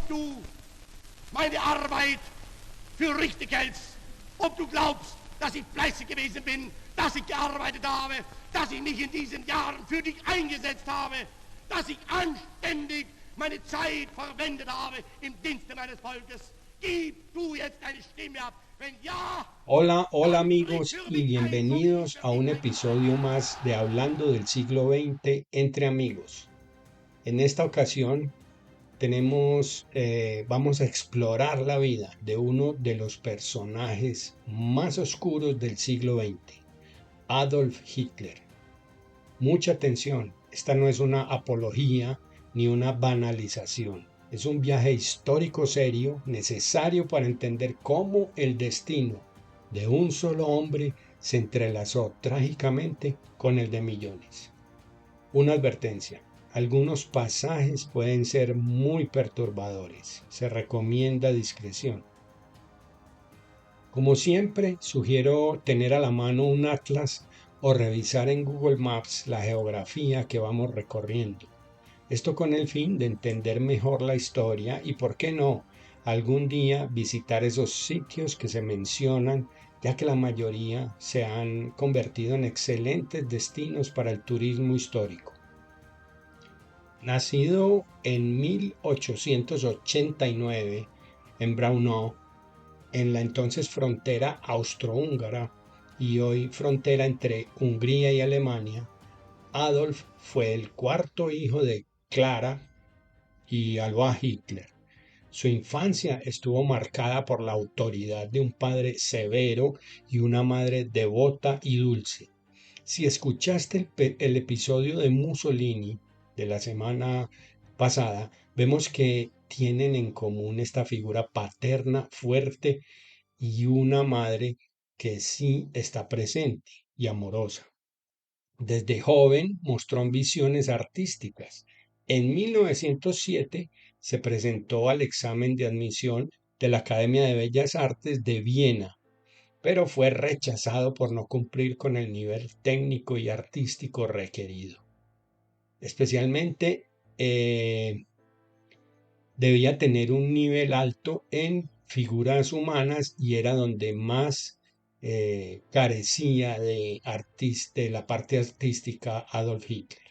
du meine Arbeit für richtig hältst, ob du glaubst, dass ich fleißig gewesen bin, dass ich gearbeitet habe, dass ich mich in diesen Jahren für dich eingesetzt habe, dass ich anständig meine Zeit verwendet habe im Dienste meines Volkes. Gib du jetzt deine Stimme ab, wenn ja... Hola, hola amigos y bienvenidos a un episodio más de Hablando del siglo XX entre amigos. En esta ocasión vamos a explorar la vida de uno de los personajes más oscuros del siglo XX, Adolf Hitler. Mucha atención, esta no es una apología ni una banalización. Es un viaje histórico serio, necesario para entender cómo el destino de un solo hombre se entrelazó trágicamente con el de millones. Una advertencia. Algunos pasajes pueden ser muy perturbadores. Se recomienda discreción. Como siempre, sugiero tener a la mano un atlas o revisar en Google Maps la geografía que vamos recorriendo. Esto con el fin de entender mejor la historia y, por qué no, algún día visitar esos sitios que se mencionan, ya que la mayoría se han convertido en excelentes destinos para el turismo histórico. Nacido en 1889 en Braunau, en la entonces frontera austrohúngara y hoy frontera entre Hungría y Alemania, Adolf fue el cuarto hijo de Clara y Alois Hitler. Su infancia estuvo marcada por la autoridad de un padre severo y una madre devota y dulce. Si escuchaste el episodio de Mussolini de la semana pasada, vemos que tienen en común esta figura paterna fuerte y una madre que sí está presente y amorosa. Desde joven mostró ambiciones artísticas. En 1907 se presentó al examen de admisión de la Academia de Bellas Artes de Viena, pero fue rechazado por no cumplir con el nivel técnico y artístico requerido. Especialmente debía tener un nivel alto en figuras humanas y era donde más carecía de la parte artística Adolf Hitler.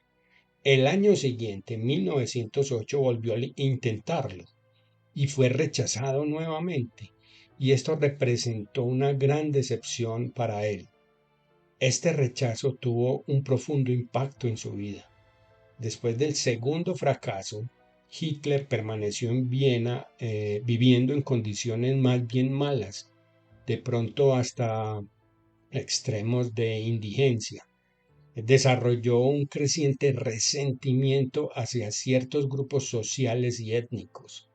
El año siguiente, 1908, volvió a intentarlo y fue rechazado nuevamente, y esto representó una gran decepción para él. Este rechazo tuvo un profundo impacto en su vida. Después del segundo fracaso, Hitler permaneció en Viena viviendo en condiciones más bien malas, de pronto hasta extremos de indigencia. Desarrolló un creciente resentimiento hacia ciertos grupos sociales y étnicos.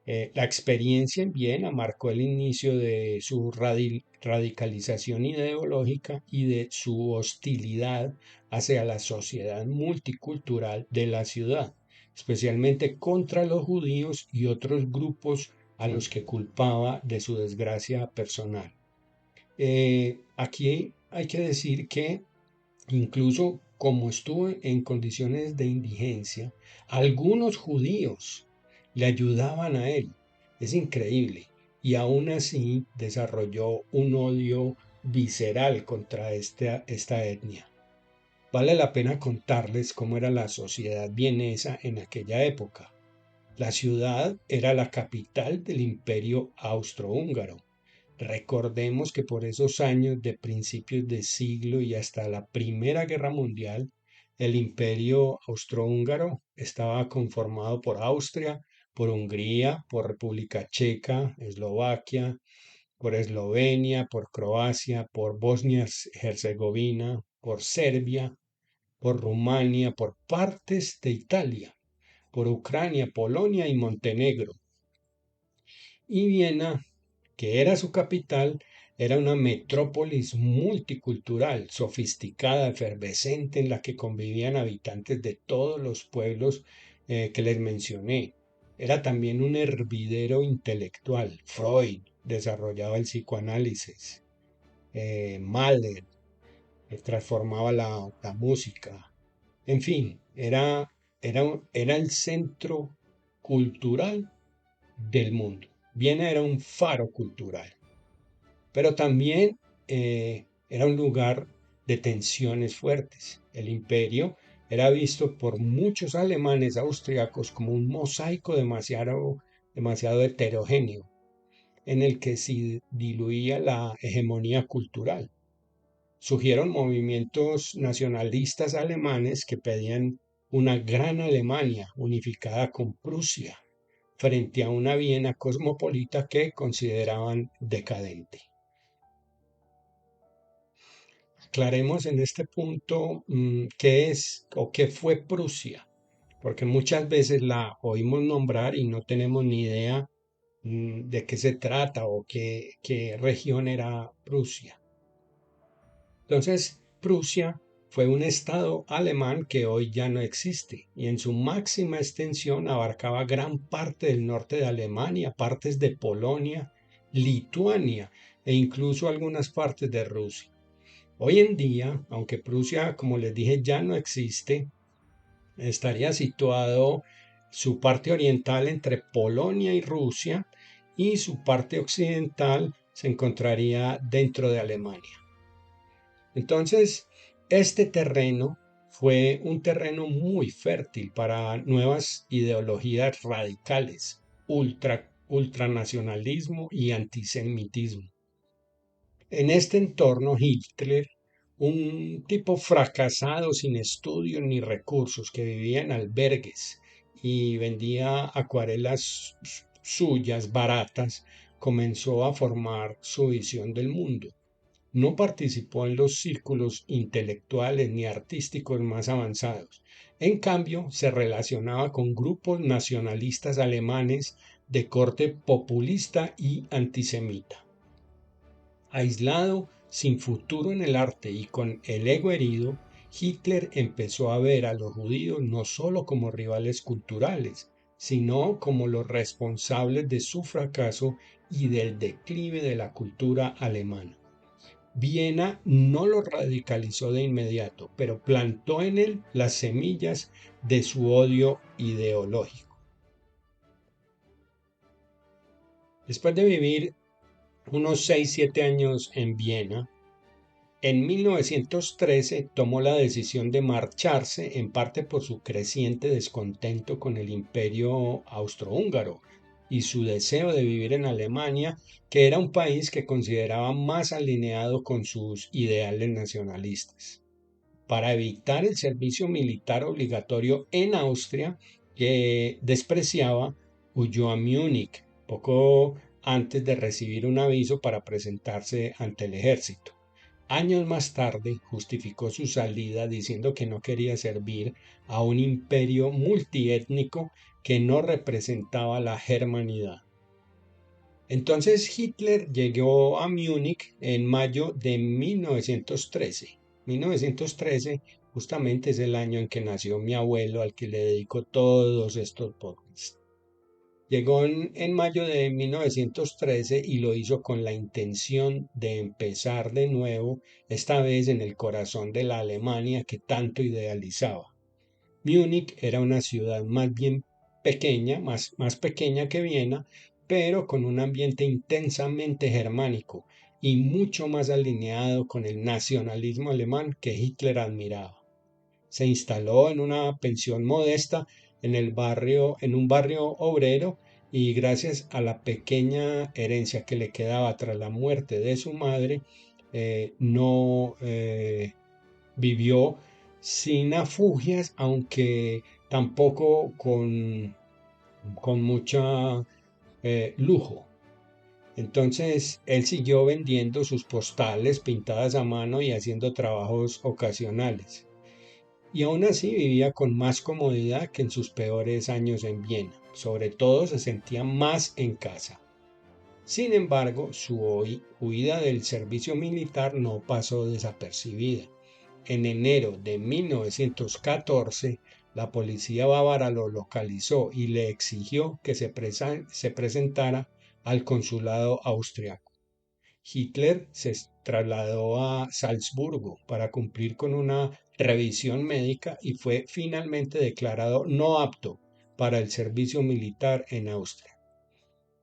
La experiencia en Viena marcó el inicio de su radicalización ideológica y de su hostilidad hacia la sociedad multicultural de la ciudad, especialmente contra los judíos y otros grupos a los que culpaba de su desgracia personal. Aquí hay que decir que incluso como estuvo en condiciones de indigencia, algunos judíos le ayudaban a él. Es increíble. Y aún así desarrolló un odio visceral contra esta etnia. Vale la pena contarles cómo era la sociedad vienesa en aquella época. La ciudad era la capital del Imperio Austrohúngaro. Recordemos que por esos años de principios de siglo y hasta la Primera Guerra Mundial, el Imperio Austrohúngaro estaba conformado por Austria, por Hungría, por República Checa, Eslovaquia, por Eslovenia, por Croacia, por Bosnia-Herzegovina, por Serbia, por Rumania, por partes de Italia, por Ucrania, Polonia y Montenegro. Y Viena, que era su capital, era una metrópolis multicultural, sofisticada, efervescente, en la que convivían habitantes de todos los pueblos que les mencioné. Era también un hervidero intelectual. Freud desarrollaba el psicoanálisis. Mahler transformaba la música. En fin, era el centro cultural del mundo. Viena era un faro cultural, pero también era un lugar de tensiones fuertes. El imperio era visto por muchos alemanes austriacos como un mosaico demasiado heterogéneo, en el que se diluía la hegemonía cultural. Surgieron movimientos nacionalistas alemanes que pedían una gran Alemania unificada con Prusia frente a una Viena cosmopolita que consideraban decadente. Aclaremos en este punto qué es o qué fue Prusia, porque muchas veces la oímos nombrar y no tenemos ni idea de qué se trata o qué región era Prusia. Entonces, Prusia fue un estado alemán que hoy ya no existe y en su máxima extensión abarcaba gran parte del norte de Alemania, partes de Polonia, Lituania e incluso algunas partes de Rusia. Hoy en día, aunque Prusia, como les dije, ya no existe, estaría situado su parte oriental entre Polonia y Rusia y su parte occidental se encontraría dentro de Alemania. Entonces, este terreno fue un terreno muy fértil para nuevas ideologías radicales, ultranacionalismo y antisemitismo. En este entorno, Hitler, un tipo fracasado sin estudios ni recursos que vivía en albergues y vendía acuarelas suyas baratas, comenzó a formar su visión del mundo. No participó en los círculos intelectuales ni artísticos más avanzados. En cambio, se relacionaba con grupos nacionalistas alemanes de corte populista y antisemita. Aislado, sin futuro en el arte y con el ego herido, Hitler empezó a ver a los judíos no solo como rivales culturales, sino como los responsables de su fracaso y del declive de la cultura alemana. Viena no lo radicalizó de inmediato, pero plantó en él las semillas de su odio ideológico. Después de vivir unos 6-7 años en Viena, en 1913 tomó la decisión de marcharse, en parte por su creciente descontento con el imperio austrohúngaro y su deseo de vivir en Alemania, que era un país que consideraba más alineado con sus ideales nacionalistas. Para evitar el servicio militar obligatorio en Austria, que despreciaba, huyó a Múnich poco antes de recibir un aviso para presentarse ante el ejército. Años más tarde justificó su salida diciendo que no quería servir a un imperio multiétnico que no representaba la germanidad. Entonces Hitler llegó a Múnich en mayo de 1913. 1913 justamente es el año en que nació mi abuelo, al que le dedico todos estos podcasts. Llegó en mayo de 1913 y lo hizo con la intención de empezar de nuevo, esta vez en el corazón de la Alemania que tanto idealizaba. Múnich era una ciudad más bien pequeña, más pequeña que Viena, pero con un ambiente intensamente germánico y mucho más alineado con el nacionalismo alemán que Hitler admiraba. Se instaló en una pensión modesta en un barrio obrero y gracias a la pequeña herencia que le quedaba tras la muerte de su madre, no vivió sin afugias, aunque tampoco con mucha lujo. Entonces él siguió vendiendo sus postales pintadas a mano y haciendo trabajos ocasionales. Y aún así vivía con más comodidad que en sus peores años en Viena. Sobre todo se sentía más en casa. Sin embargo, su huida del servicio militar no pasó desapercibida. En enero de 1914, la policía bávara lo localizó y le exigió que se presentara al consulado austriaco. Hitler se trasladó a Salzburgo para cumplir con una revisión médica y fue finalmente declarado no apto para el servicio militar en Austria.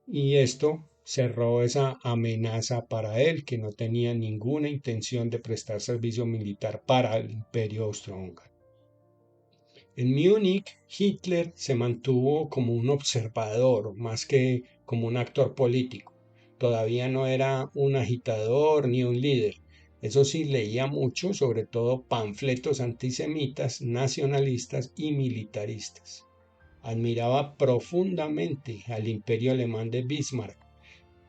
y esto cerró esa amenaza para él, que no tenía ninguna intención de prestar servicio militar para el Imperio Austrohúngaro. En Múnich, Hitler se mantuvo como un observador más que como un actor político. Todavía no era un agitador ni un líder. Eso sí, leía mucho, sobre todo panfletos antisemitas, nacionalistas y militaristas. Admiraba profundamente al imperio alemán de Bismarck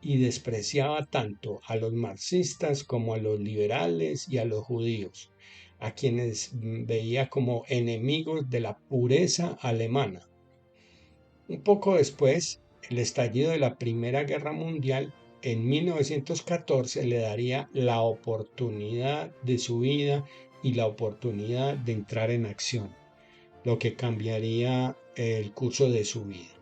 y despreciaba tanto a los marxistas como a los liberales y a los judíos, a quienes veía como enemigos de la pureza alemana. Un poco después, el estallido de la Primera Guerra Mundial en 1914 le daría la oportunidad de su vida y la oportunidad de entrar en acción, lo que cambiaría el curso de su vida.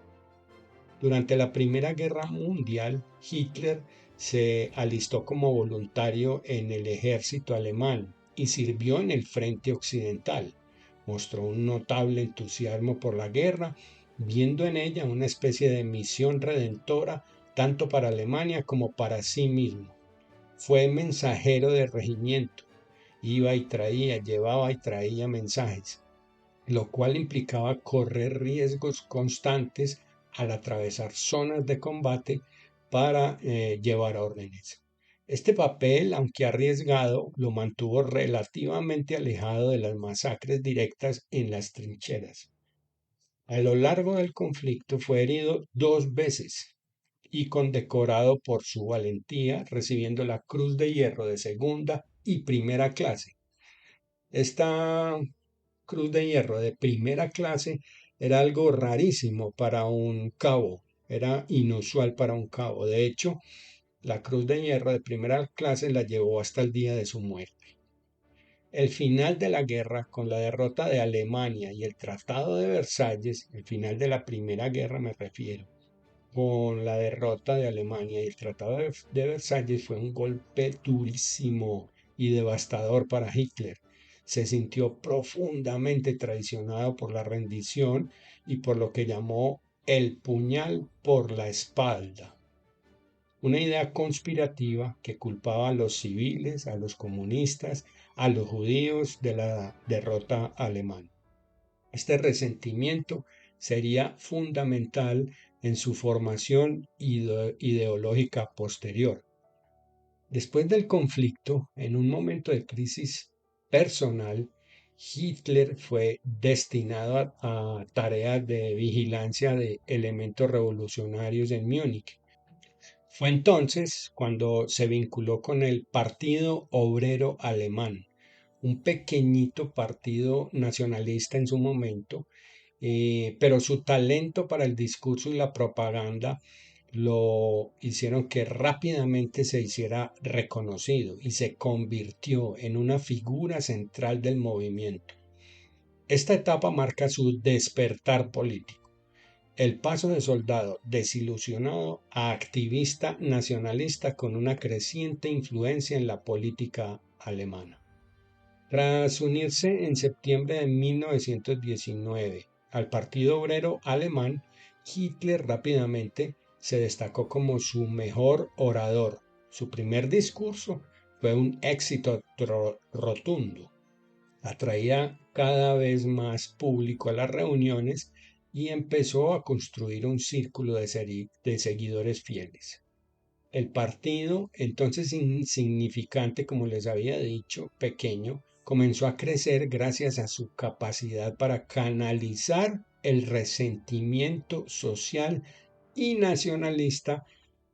Durante la Primera Guerra Mundial, Hitler se alistó como voluntario en el ejército alemán y sirvió en el frente occidental. Mostró un notable entusiasmo por la guerra, viendo en ella una especie de misión redentora tanto para Alemania como para sí mismo. Fue mensajero de regimiento, iba y traía, llevaba y traía mensajes, lo cual implicaba correr riesgos constantes al atravesar zonas de combate para llevar órdenes. Este papel, aunque arriesgado, lo mantuvo relativamente alejado de las masacres directas en las trincheras. A lo largo del conflicto fue herido 2 veces y condecorado por su valentía, recibiendo la Cruz de Hierro de segunda y primera clase. Esta Cruz de Hierro de primera clase era algo rarísimo para un cabo, era inusual para un cabo. De hecho, la Cruz de Hierro de primera clase la llevó hasta el día de su muerte. El final de la guerra, con la derrota de Alemania y el Tratado de Versalles, el final de la Primera Guerra me refiero, con la derrota de Alemania y el Tratado de Versalles fue un golpe durísimo y devastador para Hitler. Se sintió profundamente traicionado por la rendición y por lo que llamó el puñal por la espalda, una idea conspirativa que culpaba a los civiles, a los comunistas, a los judíos de la derrota alemana. Este resentimiento sería fundamental en su formación ideológica posterior. Después del conflicto, en un momento de crisis personal, Hitler fue destinado a tareas de vigilancia de elementos revolucionarios en Múnich. Fue entonces cuando se vinculó con el Partido Obrero Alemán, un pequeñito partido nacionalista en su momento, pero su talento para el discurso y la propaganda lo hicieron que rápidamente se hiciera reconocido y se convirtió en una figura central del movimiento. Esta etapa marca su despertar político, el paso de soldado desilusionado a activista nacionalista con una creciente influencia en la política alemana. Tras unirse en septiembre de 1919 al Partido Obrero Alemán, Hitler rápidamente se destacó como su mejor orador. Su primer discurso fue un éxito rotundo. Atraía cada vez más público a las reuniones y empezó a construir un círculo de seguidores fieles. El partido, entonces insignificante, como les había dicho, pequeño, comenzó a crecer gracias a su capacidad para canalizar el resentimiento social y nacionalista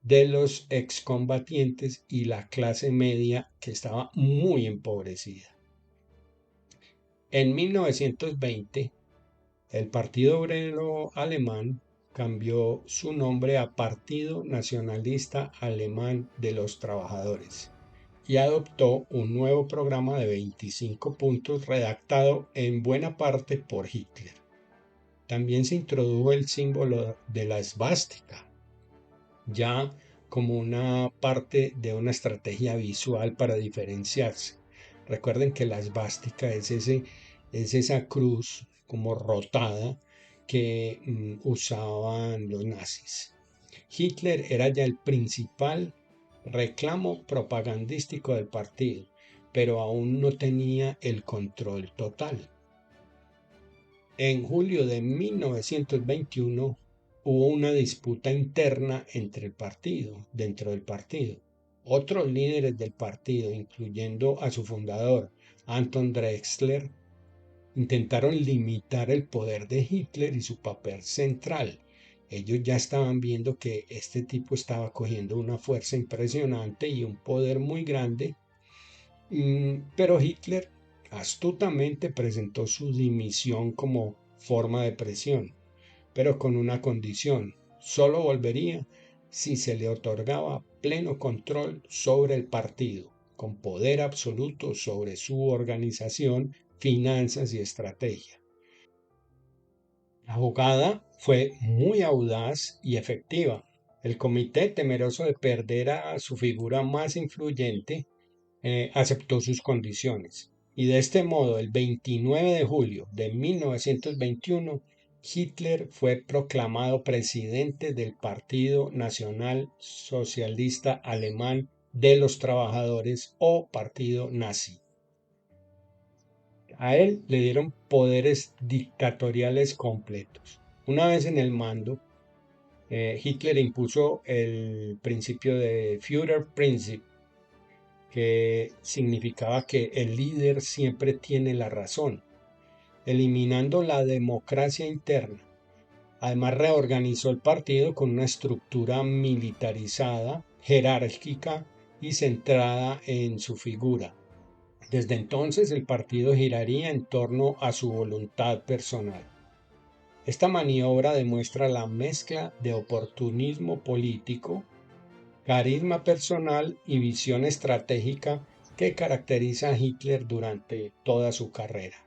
de los excombatientes y la clase media que estaba muy empobrecida. En 1920, el Partido Obrero Alemán cambió su nombre a Partido Nacionalista Alemán de los Trabajadores y adoptó un nuevo programa de 25 puntos redactado en buena parte por Hitler. También se introdujo el símbolo de la esvástica, ya como una parte de una estrategia visual para diferenciarse. Recuerden que la esvástica es esa cruz como rotada que usaban los nazis. Hitler era ya el principal reclamo propagandístico del partido, pero aún no tenía el control total. En julio de 1921 hubo una disputa interna dentro del partido. Otros líderes del partido, incluyendo a su fundador, Anton Drexler, intentaron limitar el poder de Hitler y su papel central. Ellos ya estaban viendo que este tipo estaba cogiendo una fuerza impresionante y un poder muy grande, pero Hitler astutamente presentó su dimisión como forma de presión, pero con una condición: solo volvería si se le otorgaba pleno control sobre el partido, con poder absoluto sobre su organización, finanzas y estrategia. La jugada fue muy audaz y efectiva. El comité, temeroso de perder a su figura más influyente, aceptó sus condiciones. Y de este modo, el 29 de julio de 1921, Hitler fue proclamado presidente del Partido Nacional Socialista Alemán de los Trabajadores, o Partido Nazi. A él le dieron poderes dictatoriales completos. Una vez en el mando, Hitler impuso el principio de Führerprinzip, que significaba que el líder siempre tiene la razón, eliminando la democracia interna. Además, reorganizó el partido con una estructura militarizada, jerárquica y centrada en su figura. Desde entonces el partido giraría en torno a su voluntad personal. Esta maniobra demuestra la mezcla de oportunismo político, carisma personal y visión estratégica que caracteriza a Hitler durante toda su carrera.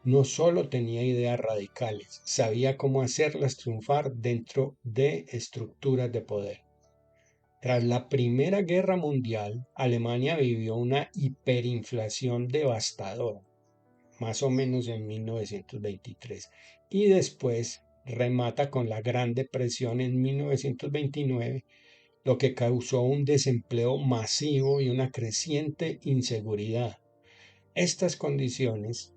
No solo tenía ideas radicales, sabía cómo hacerlas triunfar dentro de estructuras de poder. Tras la Primera Guerra Mundial, Alemania vivió una hiperinflación devastadora, más o menos en 1923, y después remata con la Gran Depresión en 1929, lo que causó un desempleo masivo y una creciente inseguridad. Estas condiciones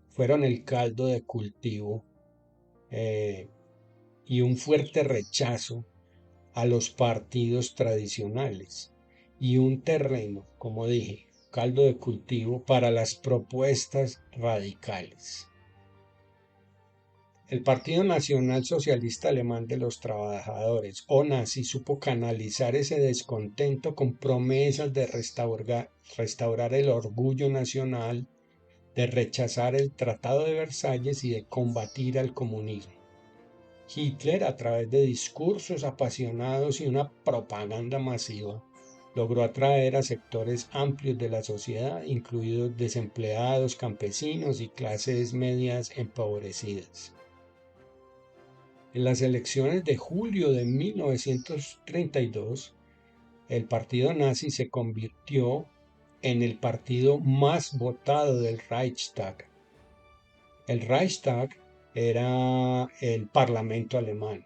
fueron el caldo de cultivo y un fuerte rechazo a los partidos tradicionales, y un terreno, como dije, caldo de cultivo para las propuestas radicales. El Partido Nacional Socialista Alemán de los Trabajadores, o nazi, supo canalizar ese descontento con promesas de restaurar el orgullo nacional, de rechazar el Tratado de Versalles y de combatir al comunismo. Hitler, a través de discursos apasionados y una propaganda masiva, logró atraer a sectores amplios de la sociedad, incluidos desempleados, campesinos y clases medias empobrecidas. En las elecciones de julio de 1932, el partido nazi se convirtió en el partido más votado del Reichstag. El Reichstag era el parlamento alemán.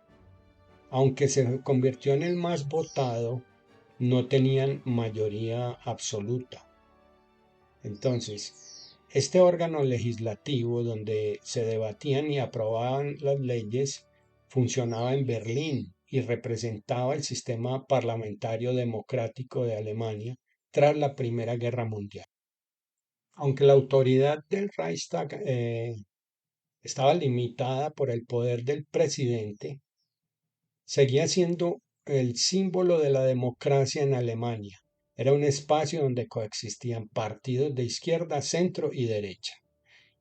Aunque se convirtió en el más votado, no tenían mayoría absoluta. Entonces, este órgano legislativo donde se debatían y aprobaban las leyes funcionaba en Berlín y representaba el sistema parlamentario democrático de Alemania tras la Primera Guerra Mundial. Aunque la autoridad del Reichstag estaba limitada por el poder del presidente, seguía siendo el símbolo de la democracia en Alemania. Era un espacio donde coexistían partidos de izquierda, centro y derecha.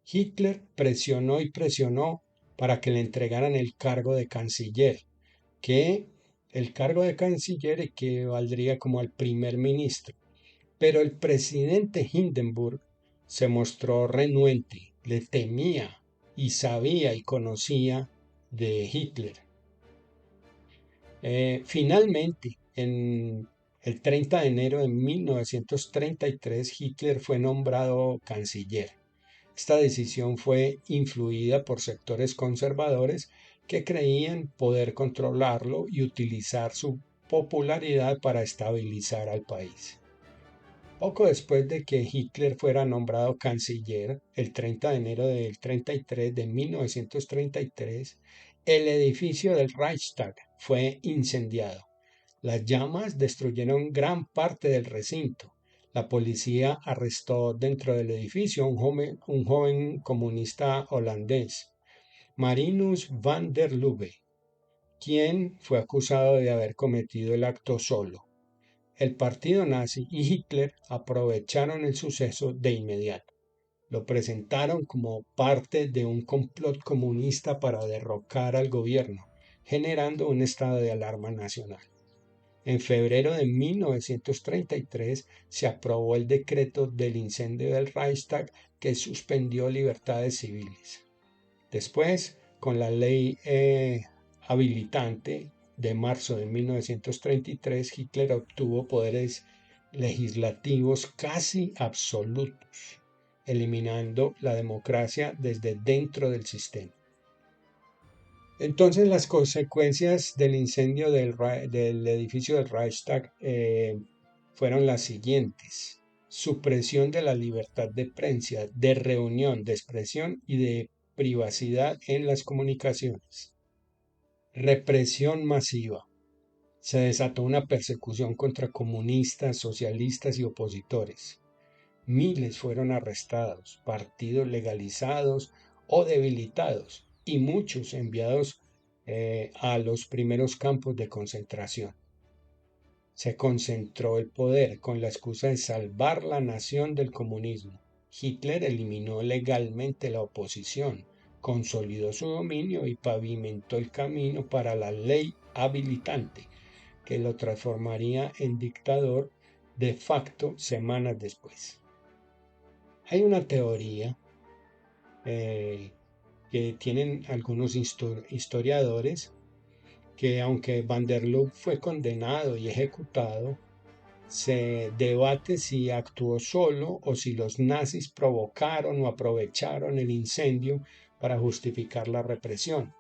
Hitler presionó y presionó para que le entregaran el cargo de canciller, que el cargo de canciller equivaldría como al primer ministro. Pero el presidente Hindenburg se mostró renuente, le temía y sabía y conocía de Hitler. Finalmente, en el 30 de enero de 1933, Hitler fue nombrado canciller. Esta decisión fue influida por sectores conservadores, que creían poder controlarlo y utilizar su popularidad para estabilizar al país. Poco después de que Hitler fuera nombrado canciller, el 30 de enero del 33 de 1933, el edificio del Reichstag fue incendiado. Las llamas destruyeron gran parte del recinto. La policía arrestó dentro del edificio a un joven comunista holandés, Marinus van der Lubbe, quien fue acusado de haber cometido el acto solo. El partido nazi y Hitler aprovecharon el suceso de inmediato. Lo presentaron como parte de un complot comunista para derrocar al gobierno, generando un estado de alarma nacional. En febrero de 1933 se aprobó el decreto del incendio del Reichstag que suspendió libertades civiles. Después, con la ley habilitante de marzo de 1933, Hitler obtuvo poderes legislativos casi absolutos, eliminando la democracia desde dentro del sistema. Entonces las consecuencias del incendio del edificio del Reichstag fueron las siguientes: supresión de la libertad de prensa, de reunión, de expresión y de privacidad en las comunicaciones. Represión masiva. Se desató una persecución contra comunistas, socialistas y opositores. Miles fueron arrestados, partidos legalizados o debilitados y muchos enviados a los primeros campos de concentración. Se concentró el poder con la excusa de salvar la nación del comunismo. Hitler eliminó legalmente la oposición, consolidó su dominio y pavimentó el camino para la ley habilitante, que lo transformaría en dictador de facto semanas después. Hay una teoría que tienen algunos historiadores que aunque Van der Lubbe fue condenado y ejecutado, se debate si actuó solo o si los nazis provocaron o aprovecharon el incendio para justificar la represión.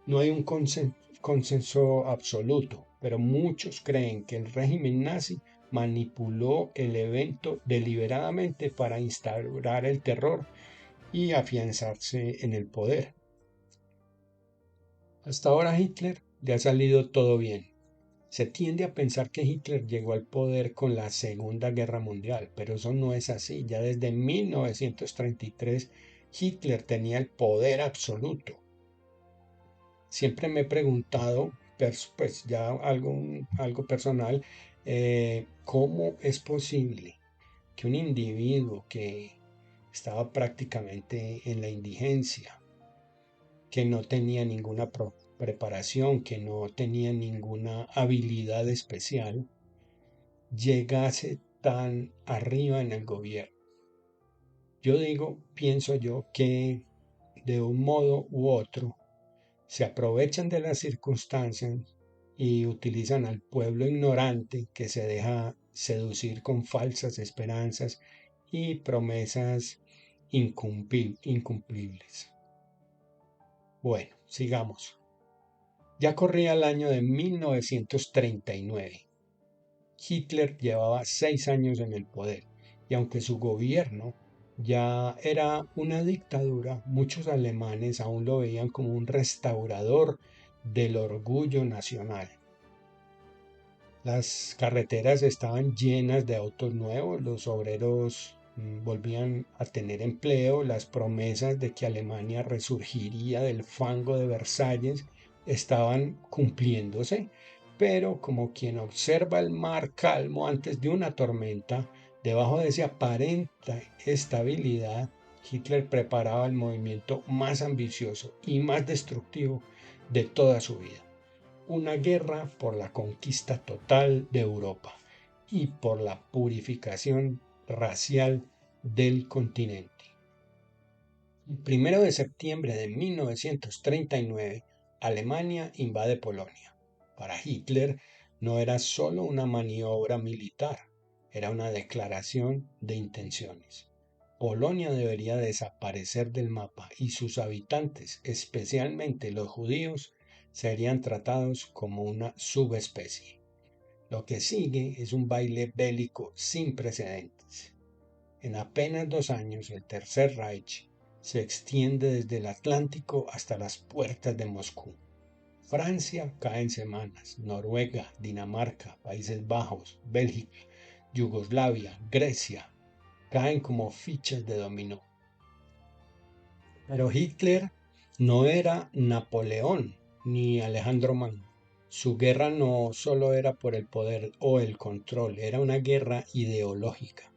No hay un consenso absoluto, pero muchos creen que el régimen nazi manipuló el evento deliberadamente para instaurar el terror y afianzarse en el poder. Hasta ahora a Hitler le ha salido todo bien. Se tiende a pensar que Hitler llegó al poder con la Segunda Guerra Mundial, pero eso no es así. Ya desde 1933 Hitler tenía el poder absoluto. Siempre me he preguntado, pues ya algo personal, ¿cómo es posible que un individuo que estaba prácticamente en la indigencia, que no tenía ninguna preparación, que no tenía ninguna habilidad especial, llegase tan arriba en el gobierno? Yo pienso yo que de un modo u otro se aprovechan de las circunstancias y utilizan al pueblo ignorante que se deja seducir con falsas esperanzas y promesas incumplibles. Bueno, sigamos. Ya corría el año de 1939. Hitler llevaba 6 años en el poder y aunque su gobierno ya era una dictadura, muchos alemanes aún lo veían como un restaurador del orgullo nacional. Las carreteras estaban llenas de autos nuevos, los obreros volvían a tener empleo, las promesas de que Alemania resurgiría del fango de Versalles estaban cumpliéndose, pero como quien observa el mar calmo antes de una tormenta, debajo de esa aparente estabilidad, Hitler preparaba el movimiento más ambicioso y más destructivo de toda su vida: una guerra por la conquista total de Europa y por la purificación racial del continente. El 1 de septiembre de 1939, Alemania invade Polonia. Para Hitler no era solo una maniobra militar, era una declaración de intenciones. Polonia debería desaparecer del mapa y sus habitantes, especialmente los judíos, serían tratados como una subespecie. Lo que sigue es un baile bélico sin precedentes. En apenas 2 años, el Tercer Reich se extiende desde el Atlántico hasta las puertas de Moscú. Francia cae en semanas, Noruega, Dinamarca, Países Bajos, Bélgica, Yugoslavia, Grecia, caen como fichas de dominó. Pero Hitler no era Napoleón ni Alejandro Magno. Su guerra no solo era por el poder o el control, era una guerra ideológica.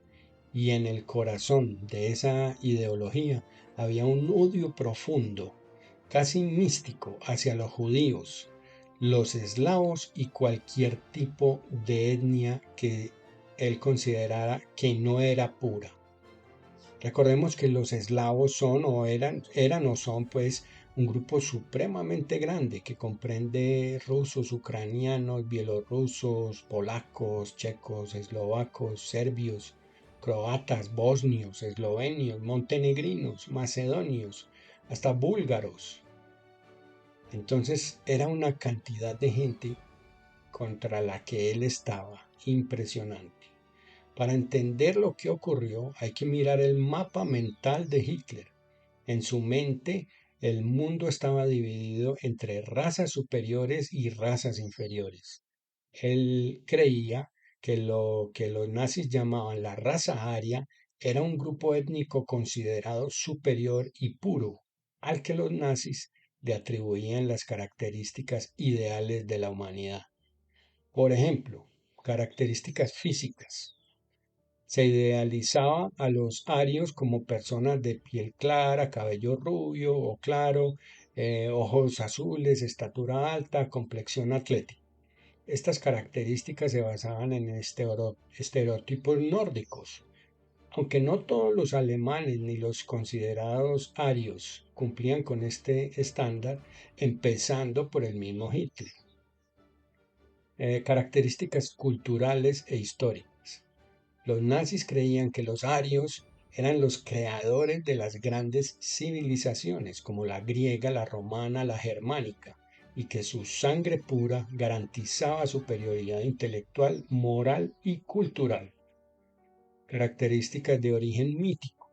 Y en el corazón de esa ideología había un odio profundo, casi místico, hacia los judíos, los eslavos y cualquier tipo de etnia que él considerara que no era pura. Recordemos que los eslavos eran o son pues un grupo supremamente grande que comprende rusos, ucranianos, bielorrusos, polacos, checos, eslovacos, serbios, croatas, bosnios, eslovenios, montenegrinos, macedonios, hasta búlgaros. Entonces era una cantidad de gente contra la que él estaba impresionante. Para entender lo que ocurrió, hay que mirar el mapa mental de Hitler. En su mente, el mundo estaba dividido entre razas superiores y razas inferiores. Él creía que lo que los nazis llamaban la raza aria era un grupo étnico considerado superior y puro, al que los nazis le atribuían las características ideales de la humanidad. Por ejemplo, características físicas. Se idealizaba a los arios como personas de piel clara, cabello rubio o claro, ojos azules, estatura alta, complexión atlética. Estas características se basaban en estereotipos nórdicos, aunque no todos los alemanes ni los considerados arios cumplían con este estándar, empezando por el mismo Hitler. Características culturales e históricas. Los nazis creían que los arios eran los creadores de las grandes civilizaciones, como la griega, la romana, la germánica, y que su sangre pura garantizaba superioridad intelectual, moral y cultural. Características de origen mítico.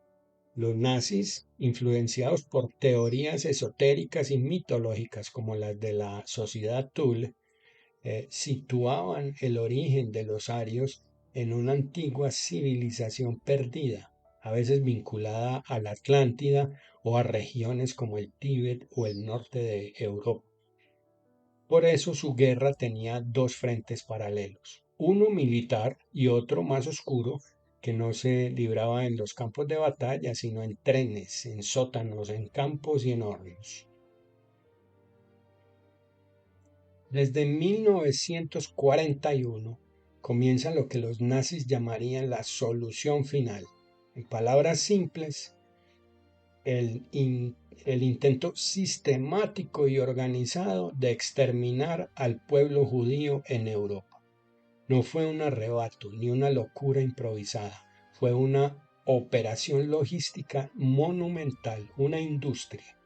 Los nazis, influenciados por teorías esotéricas y mitológicas como las de la sociedad Thule, situaban el origen de los arios en una antigua civilización perdida, a veces vinculada a la Atlántida o a regiones como el Tíbet o el norte de Europa. Por eso su guerra tenía dos frentes paralelos, uno militar y otro más oscuro, que no se libraba en los campos de batalla, sino en trenes, en sótanos, en campos y en hornos. Desde 1941 comienza lo que los nazis llamarían la solución final. En palabras simples, el intento sistemático y organizado de exterminar al pueblo judío en Europa. No fue un arrebato ni una locura improvisada, fue una operación logística monumental, una industria.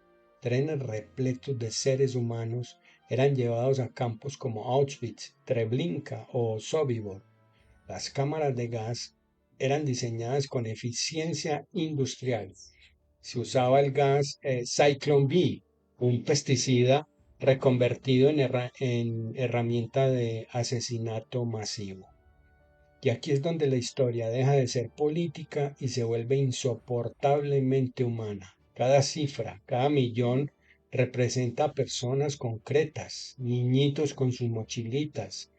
Trenes repletos de seres humanos eran llevados a campos como Auschwitz, Treblinka o Sobibor. Las cámaras de gas eran diseñadas con eficiencia industrial. Se usaba el gas Zyklon B, un pesticida reconvertido en herramienta de asesinato masivo. Y aquí es donde la historia deja de ser política y se vuelve insoportablemente humana. Cada cifra, cada millón representa personas concretas, niñitos con sus mochilitas,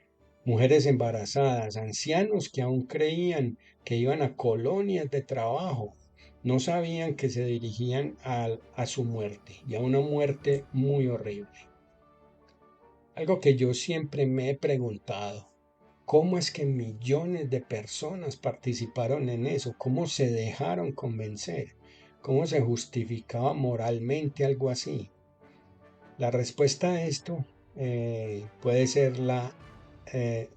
mujeres embarazadas, ancianos que aún creían que iban a colonias de trabajo. No sabían que se dirigían a su muerte y a una muerte muy horrible. Algo que yo siempre me he preguntado. ¿Cómo es que millones de personas participaron en eso? ¿Cómo se dejaron convencer? ¿Cómo se justificaba moralmente algo así? La respuesta a esto puede ser eh,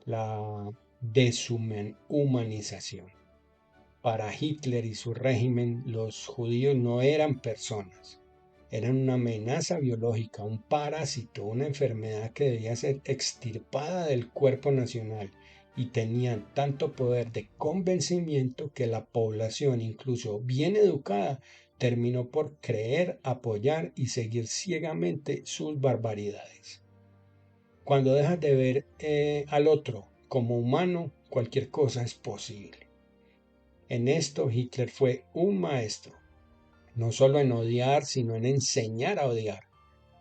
la deshumanización. Para Hitler y su régimen, los judíos no eran personas, Eran una amenaza biológica, un parásito, una enfermedad que debía ser extirpada del cuerpo nacional y tenían tanto poder de convencimiento que la población, incluso bien educada, terminó por creer, apoyar y seguir ciegamente sus barbaridades. Cuando dejas de ver al otro como humano, cualquier cosa es posible. En esto Hitler fue un maestro, no solo en odiar, sino en enseñar a odiar.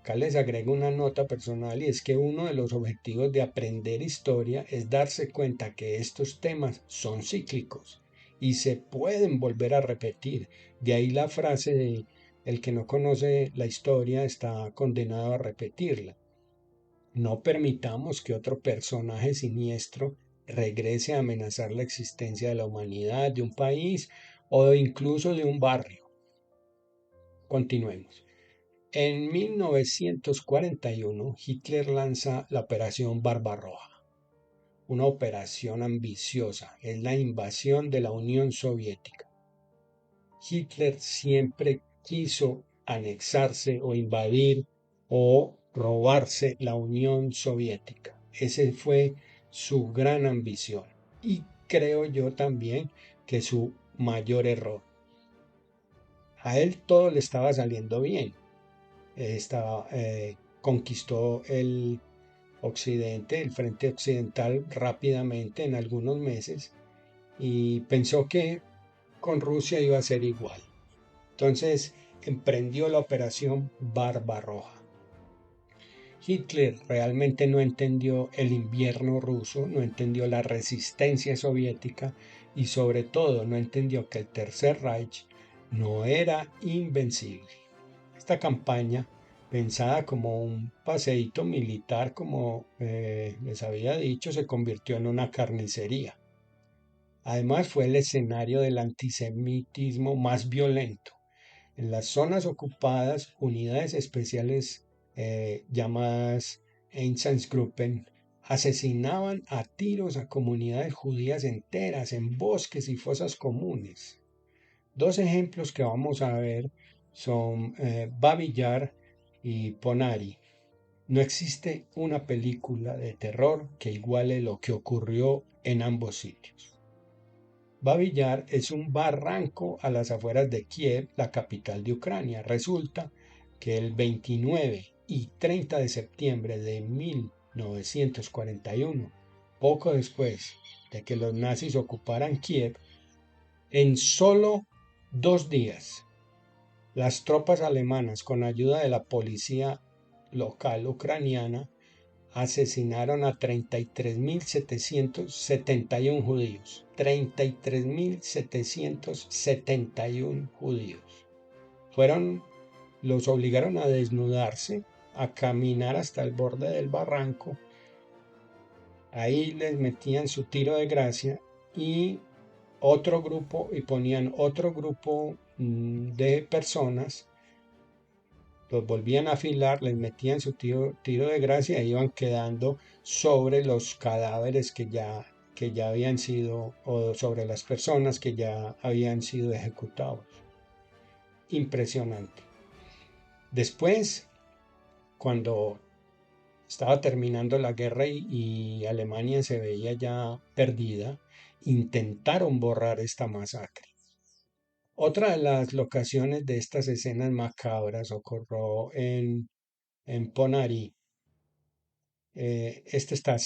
Acá les agrego una nota personal y es que uno de los objetivos de aprender historia es darse cuenta que estos temas son cíclicos y se pueden volver a repetir. De ahí la frase de el que no conoce la historia está condenado a repetirla. No permitamos que otro personaje siniestro regrese a amenazar la existencia de la humanidad, de un país o incluso de un barrio. Continuemos. En 1941, Hitler lanza la Operación Barbarroja, una operación ambiciosa, es la invasión de la Unión Soviética. Hitler siempre quiso anexarse o invadir o robarse la Unión Soviética. Ese fue su gran ambición y creo yo también que su mayor error. A él todo le estaba saliendo bien. Conquistó el occidente, el frente occidental rápidamente en algunos meses y pensó que con Rusia iba a ser igual. Entonces emprendió la operación Barbarroja. Hitler realmente no entendió el invierno ruso, no entendió la resistencia soviética y sobre todo no entendió que el Tercer Reich no era invencible. Esta campaña, pensada como un paseíto militar, como les había dicho, se convirtió en una carnicería. Además fue el escenario del antisemitismo más violento. En las zonas ocupadas, unidades especiales llamadas Einsatzgruppen asesinaban a tiros a comunidades judías enteras en bosques y fosas comunes. Dos ejemplos que vamos a ver son Babi Yar y Ponari. No existe una película de terror que iguale lo que ocurrió en ambos sitios. Babi Yar es un barranco a las afueras de Kiev, la capital de Ucrania. Resulta que el 29 y 30 de septiembre de 1941, poco después de que los nazis ocuparan Kiev, en solo 2 días, las tropas alemanas, con ayuda de la policía local ucraniana, asesinaron a 33.771 judíos. 33.771 judíos. Los obligaron a desnudarse, a caminar hasta el borde del barranco. Ahí les metían su tiro de gracia y ponían otro grupo de personas, los volvían a afilar, les metían su tiro de gracia e iban quedando sobre los cadáveres que ya habían sido, o sobre las personas que ya habían sido ejecutados. Impresionante. Después, cuando estaba terminando la guerra y Alemania se veía ya perdida, intentaron borrar esta masacre. Otra de las locaciones de estas escenas macabras ocurrió en Ponari. Este está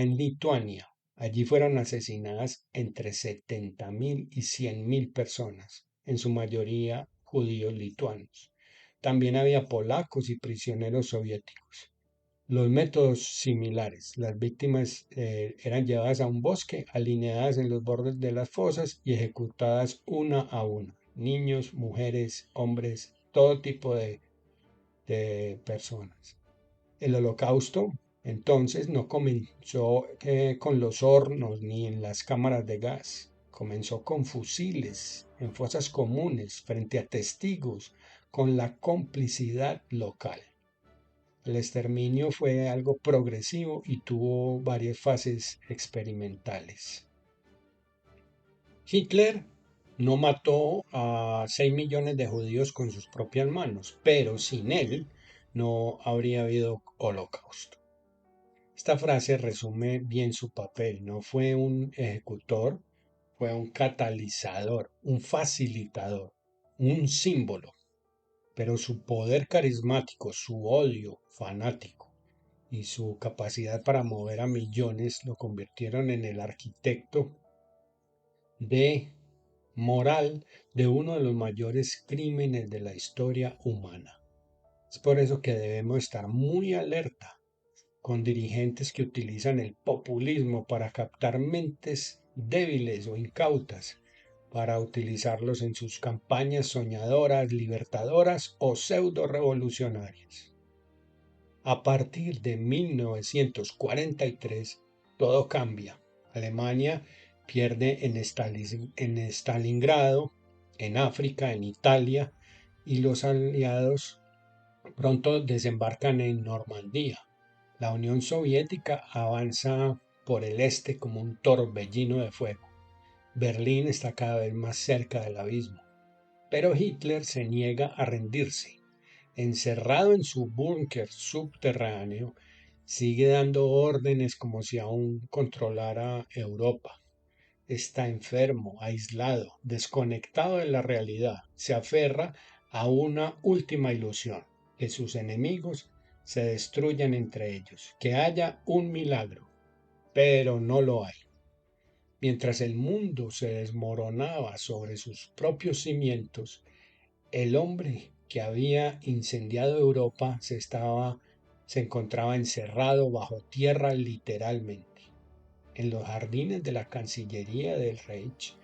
en Lituania. Allí fueron asesinadas entre 70.000 y 100.000 personas, en su mayoría judíos lituanos. También había polacos y prisioneros soviéticos. Los métodos similares. Las víctimas eran llevadas a un bosque, alineadas en los bordes de las fosas y ejecutadas una a una. Niños, mujeres, hombres, todo tipo de personas. El holocausto, entonces, no comenzó con los hornos ni en las cámaras de gas. Comenzó con fusiles, en fosas comunes, frente a testigos, con la complicidad local. El exterminio fue algo progresivo y tuvo varias fases experimentales. Hitler no mató a 6 millones de judíos con sus propias manos, pero sin él no habría habido holocausto. Esta frase resume bien su papel. No fue un ejecutor, fue un catalizador, un facilitador, un símbolo. Pero su poder carismático, su odio fanático y su capacidad para mover a millones lo convirtieron en el arquitecto de moral de uno de los mayores crímenes de la historia humana. Es por eso que debemos estar muy alerta con dirigentes que utilizan el populismo para captar mentes débiles o incautas, para utilizarlos en sus campañas soñadoras, libertadoras o pseudo revolucionarias. A partir de 1943, todo cambia. Alemania pierde en Stalingrado, en África, en Italia, y los aliados pronto desembarcan en Normandía. La Unión Soviética avanza por el este como un torbellino de fuego. Berlín está cada vez más cerca del abismo. Pero Hitler se niega a rendirse. Encerrado en su búnker subterráneo, sigue dando órdenes como si aún controlara Europa. Está enfermo, aislado, desconectado de la realidad. Se aferra a una última ilusión, que sus enemigos se destruyan entre ellos, que haya un milagro, pero no lo hay. Mientras el mundo se desmoronaba sobre sus propios cimientos, el hombre que había incendiado Europa se encontraba encerrado bajo tierra literalmente. En los jardines de la Cancillería del Reich,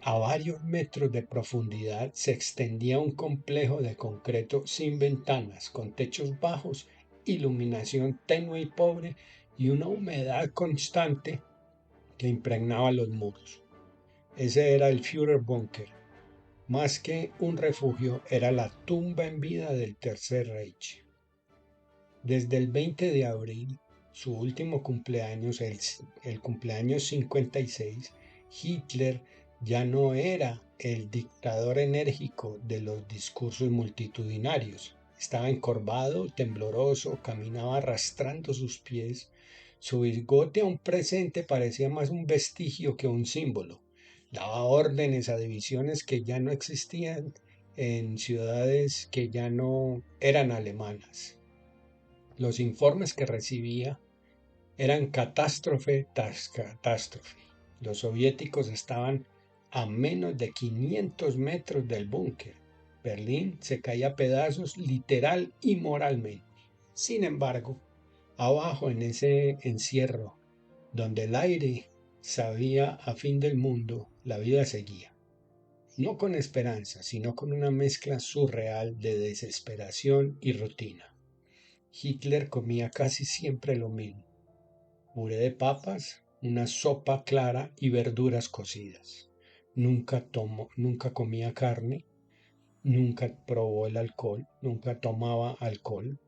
a varios metros de profundidad se extendía un complejo de concreto sin ventanas, con techos bajos, iluminación tenue y pobre y una humedad constante que impregnaba los muros. Ese era el Führerbunker. Más que un refugio, era la tumba en vida del Tercer Reich. Desde el 20 de abril, su último cumpleaños, el cumpleaños 56, Hitler ya no era el dictador enérgico de los discursos multitudinarios. Estaba encorvado, tembloroso, caminaba arrastrando sus pies. Su bigote aún presente parecía más un vestigio que un símbolo. Daba órdenes a divisiones que ya no existían en ciudades que ya no eran alemanas. Los informes que recibía eran catástrofe tras catástrofe. Los soviéticos estaban a menos de 500 metros del búnker. Berlín se caía a pedazos literal y moralmente. Sin embargo, abajo en ese encierro, donde el aire sabía a fin del mundo, la vida seguía. No con esperanza, sino con una mezcla surreal de desesperación y rutina. Hitler comía casi siempre lo mismo: puré de papas, una sopa clara y verduras cocidas. Nunca comía carne, nunca probó el alcohol, nunca tomaba alcohol.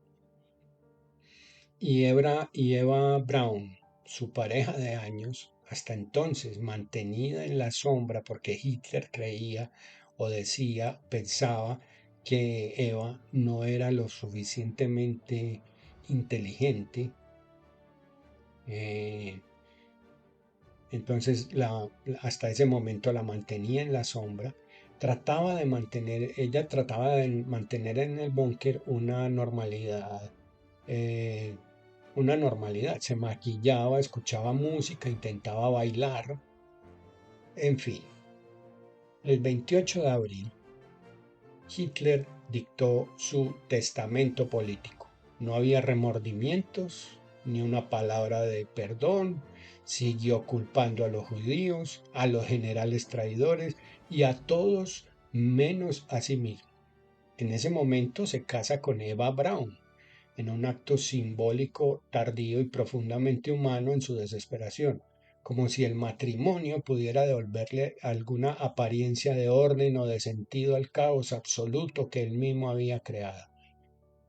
Y Eva Braun, su pareja de años, hasta entonces mantenida en la sombra porque Hitler creía o decía, pensaba que Eva no era lo suficientemente inteligente. Entonces hasta ese momento la mantenía en la sombra. Ella trataba de mantener en el búnker eh, una normalidad. Se maquillaba, escuchaba música, intentaba bailar, en fin. El 28 de abril, Hitler dictó su testamento político. No había remordimientos, ni una palabra de perdón. Siguió culpando a los judíos, a los generales traidores y a todos menos a sí mismo. En ese momento se casa con Eva Braun, en un acto simbólico, tardío y profundamente humano en su desesperación, como si el matrimonio pudiera devolverle alguna apariencia de orden o de sentido al caos absoluto que él mismo había creado.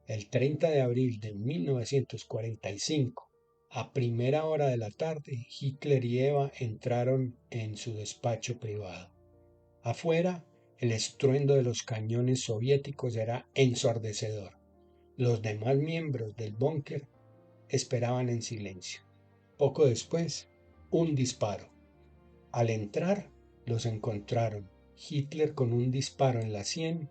El 30 de abril de 1945, A primera hora de la tarde, Hitler y Eva entraron en su despacho privado. Afuera, el estruendo de los cañones soviéticos era ensordecedor. Los demás miembros del búnker esperaban en silencio. Poco después, un disparo. Al entrar, los encontraron, Hitler con un disparo en la sien,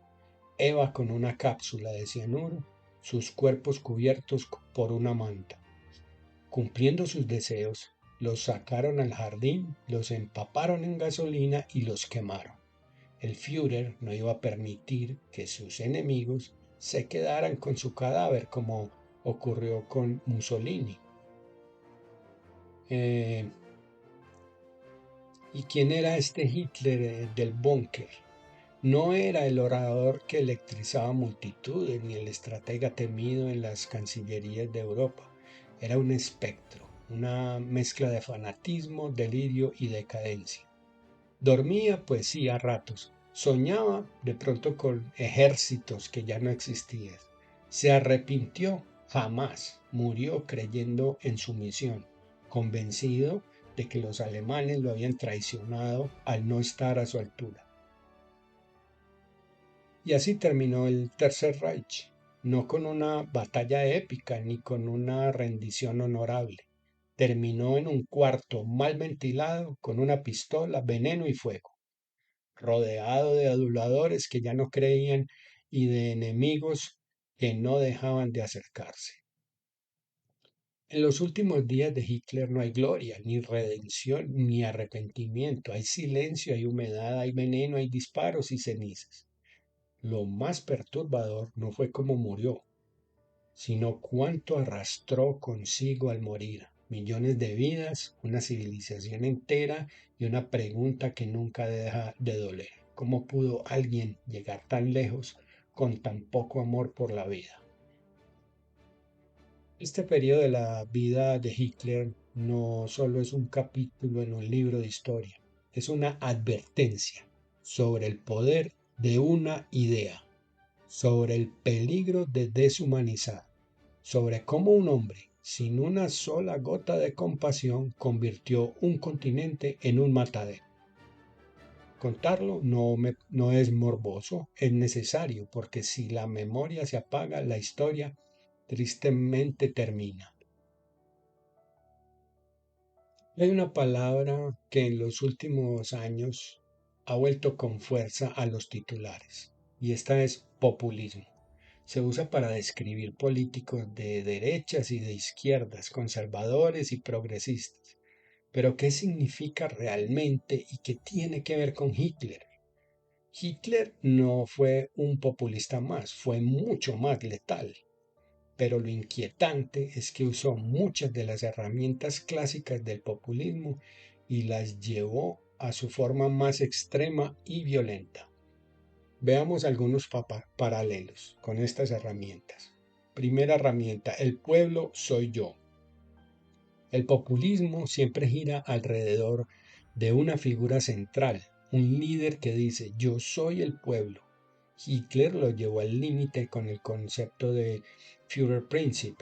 Eva con una cápsula de cianuro, sus cuerpos cubiertos por una manta. Cumpliendo sus deseos, los sacaron al jardín, los empaparon en gasolina y los quemaron. El Führer no iba a permitir que sus enemigos se quedaran con su cadáver como ocurrió con Mussolini. ¿Y quién era este Hitler del búnker? No era el orador que electrizaba multitudes ni el estratega temido en las cancillerías de Europa. Era un espectro, una mezcla de fanatismo, delirio y decadencia. Dormía, pues sí, a ratos. Soñaba de pronto con ejércitos que ya no existían. Se arrepintió, jamás. Murió creyendo en su misión, convencido de que los alemanes lo habían traicionado al no estar a su altura. Y así terminó el Tercer Reich, no con una batalla épica ni con una rendición honorable. Terminó en un cuarto mal ventilado, con una pistola, veneno y fuego, rodeado de aduladores que ya no creían y de enemigos que no dejaban de acercarse. En los últimos días de Hitler no hay gloria, ni redención, ni arrepentimiento. Hay silencio, hay humedad, hay veneno, hay disparos y cenizas. Lo más perturbador no fue cómo murió, sino cuánto arrastró consigo al morir. Millones de vidas, una civilización entera y una pregunta que nunca deja de doler. ¿Cómo pudo alguien llegar tan lejos con tan poco amor por la vida? Este periodo de la vida de Hitler no solo es un capítulo en un libro de historia, es una advertencia sobre el poder de una idea, sobre el peligro de deshumanizar, sobre cómo un hombre sin una sola gota de compasión convirtió un continente en un matadero. Contarlo no es morboso, es necesario, porque si la memoria se apaga, la historia tristemente termina. Hay una palabra que en los últimos años ha vuelto con fuerza a los titulares, y esta es populismo. Se usa para describir políticos de derechas y de izquierdas, conservadores y progresistas. Pero ¿qué significa realmente y qué tiene que ver con Hitler? Hitler no fue un populista más, fue mucho más letal. Pero lo inquietante es que usó muchas de las herramientas clásicas del populismo y las llevó a su forma más extrema y violenta. Veamos algunos paralelos con estas herramientas. Primera herramienta, el pueblo soy yo. El populismo siempre gira alrededor de una figura central, un líder que dice yo soy el pueblo. Hitler lo llevó al límite con el concepto de Führerprinzip.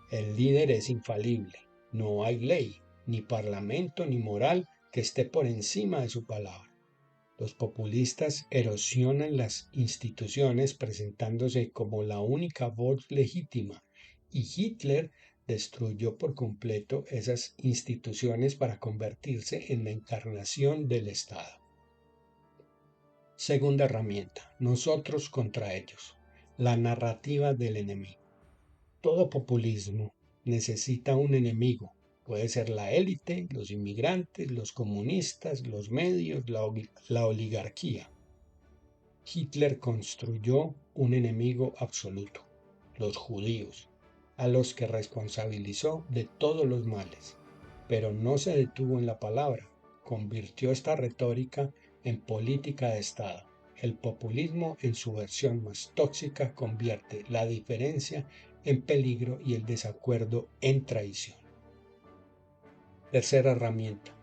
El líder es infalible, no hay ley, ni parlamento, ni moral que esté por encima de su palabra. Los populistas erosionan las instituciones presentándose como la única voz legítima, y Hitler destruyó por completo esas instituciones para convertirse en la encarnación del Estado. Segunda herramienta, nosotros contra ellos, la narrativa del enemigo. Todo populismo necesita un enemigo. Puede ser la élite, los inmigrantes, los comunistas, los medios, la oligarquía. Hitler construyó un enemigo absoluto, los judíos, a los que responsabilizó de todos los males. Pero no se detuvo en la palabra, convirtió esta retórica en política de Estado. El populismo en su versión más tóxica convierte la diferencia en peligro y el desacuerdo en traición. Tercera herramienta,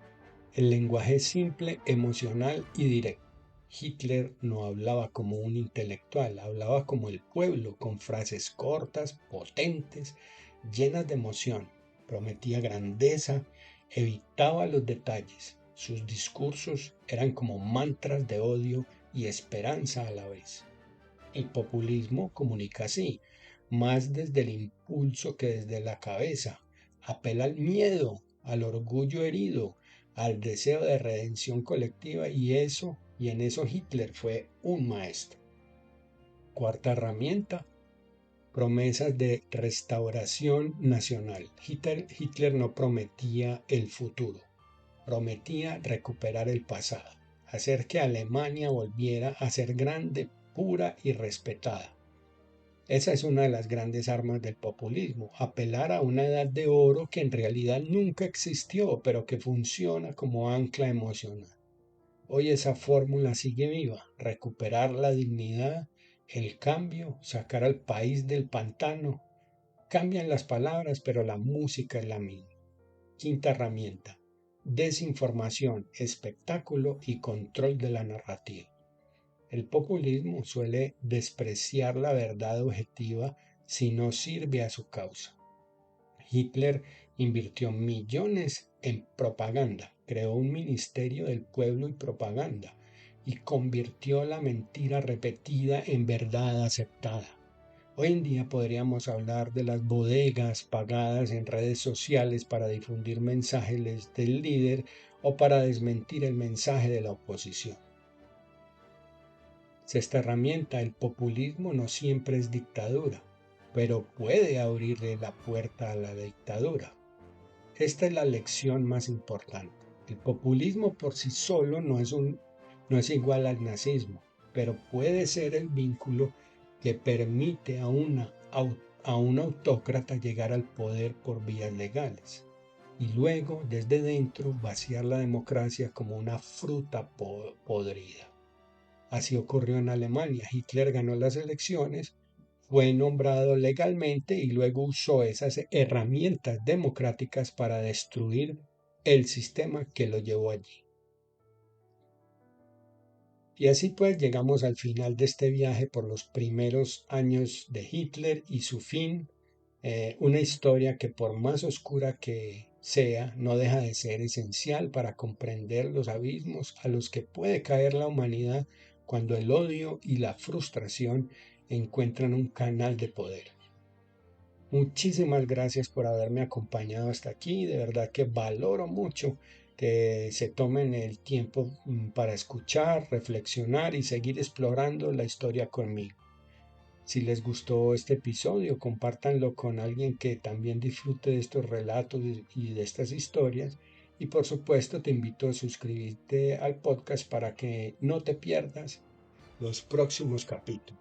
el lenguaje simple, emocional y directo. Hitler no hablaba como un intelectual, hablaba como el pueblo, con frases cortas, potentes, llenas de emoción, prometía grandeza, evitaba los detalles. Sus discursos eran como mantras de odio y esperanza a la vez. El populismo comunica así, más desde el impulso que desde la cabeza. Apela al miedo, al orgullo herido, al deseo de redención colectiva y en eso Hitler fue un maestro. Cuarta herramienta, promesas de restauración nacional. Hitler no prometía el futuro, prometía recuperar el pasado, hacer que Alemania volviera a ser grande, pura y respetada. Esa es una de las grandes armas del populismo, apelar a una edad de oro que en realidad nunca existió, pero que funciona como ancla emocional. Hoy esa fórmula sigue viva, recuperar la dignidad, el cambio, sacar al país del pantano. Cambian las palabras, pero la música es la misma. Quinta herramienta, desinformación, espectáculo y control de la narrativa. El populismo suele despreciar la verdad objetiva si no sirve a su causa. Hitler invirtió millones en propaganda, creó un ministerio del pueblo y propaganda y convirtió la mentira repetida en verdad aceptada. Hoy en día podríamos hablar de las bodegas pagadas en redes sociales para difundir mensajes del líder o para desmentir el mensaje de la oposición. Esta herramienta, el populismo no siempre es dictadura, pero puede abrirle la puerta a la dictadura. Esta es la lección más importante. El populismo por sí solo no es igual al nazismo, pero puede ser el vínculo que permite a un autócrata llegar al poder por vías legales y luego desde dentro vaciar la democracia como una fruta podrida. Así ocurrió en Alemania. Hitler ganó las elecciones, fue nombrado legalmente y luego usó esas herramientas democráticas para destruir el sistema que lo llevó allí. Y así pues llegamos al final de este viaje por los primeros años de Hitler y su fin, una historia que por más oscura que sea, no deja de ser esencial para comprender los abismos a los que puede caer la humanidad cuando el odio y la frustración encuentran un canal de poder. Muchísimas gracias por haberme acompañado hasta aquí, de verdad que valoro mucho que se tomen el tiempo para escuchar, reflexionar y seguir explorando la historia conmigo. Si les gustó este episodio, compártanlo con alguien que también disfrute de estos relatos y de estas historias. Y por supuesto te invito a suscribirte al podcast para que no te pierdas los próximos capítulos.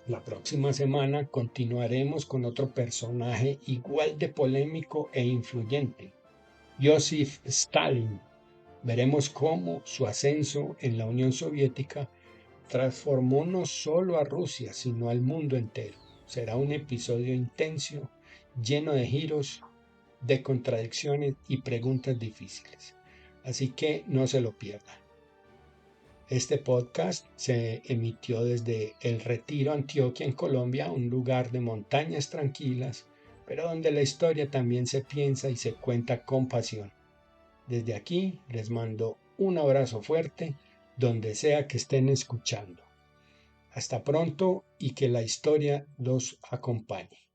La próxima semana continuaremos con otro personaje igual de polémico e influyente, Joseph Stalin. Veremos cómo su ascenso en la Unión Soviética transformó no solo a Rusia, sino al mundo entero. Será un episodio intenso, lleno de giros, de contradicciones y preguntas difíciles. Así que no se lo pierdan. Este podcast se emitió desde El Retiro, Antioquia, en Colombia, un lugar de montañas tranquilas, pero donde la historia también se piensa y se cuenta con pasión. Desde aquí les mando un abrazo fuerte, donde sea que estén escuchando. Hasta pronto y que la historia los acompañe.